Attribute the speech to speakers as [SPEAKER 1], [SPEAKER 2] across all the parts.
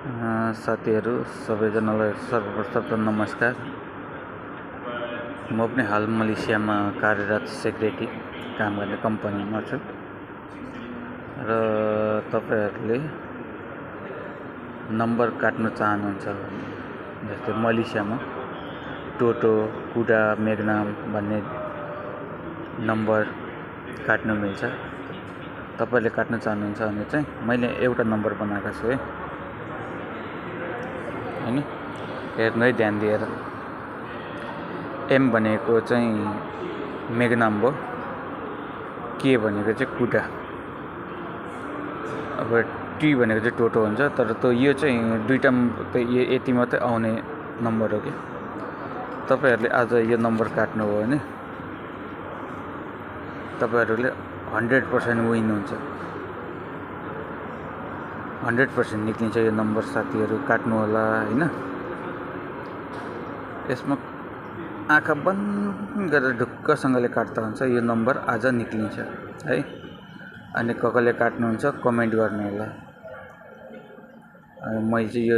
[SPEAKER 1] साथीहरू सबैजनालाई सर्वप्रथम त नमस्कार। म पनि हाल मलेसियामा कार्यरत सेक्रेटरी काम गर्ने कम्पनीमा छु र तपाईहरुले नम्बर काट्न चाहनुहुन्छ भने जस्तै मलेसियामा टोटो, कुडा, मेग्नाम भन्ने नम्बर काट्न मिल्छ। तपाईले काट्न चाहनुहुन्छ भने चाहिँ मैले एउटा नम्बर बनाएको छु है हैन, हेर्नु है ध्यान दिएर। एम भनेको चाहिँ मेग्नाम भयो, के भनेको चाहिँ कुडा, अब टी भनेको चाहिँ टोटो हुन्छ। तर यो चाहिँ दुईटा यति मात्रै आउने नम्बर हो कि तपाईहरुले आज यो नम्बर काट्नु हो भने तपाईहरुले 100% विन हुन्छ, 100% निक्लिन्छ यो नम्बर। साथीहरु काट्नु होला हैन। यसमा आँखा बन्द गरेर ढुक्कसँगले काट्दा हुन्छ, यो नम्बर आज निक्लिन्छ है। अनि कसले काट्नुहुन्छ कमेन्ट गर्नु होला। मैले चाहिँ यो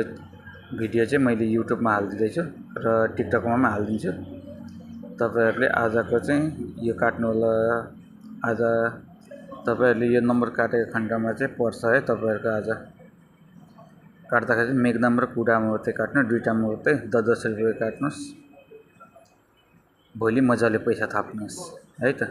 [SPEAKER 1] भिडियो चाहिँ मैले युट्युबमा हाल्दिदैछु र टिकटकमा पनि हाल्दिन्छु। तपाईहरुले आजको चाहिँ यो काट्नु होला। आज तपाईहरुले यो नम्बर काटेको खण्डमा चाहिँ पर्छ है तपाईहरुको आज काट्दाखेरि मेग्नाम र कुडा मात्रै काट्नु, दुईटा मात्रै 10-10 रुपैयाँ काट्नुस्। भोलि मजाले पैसा थाप्नुस् है त।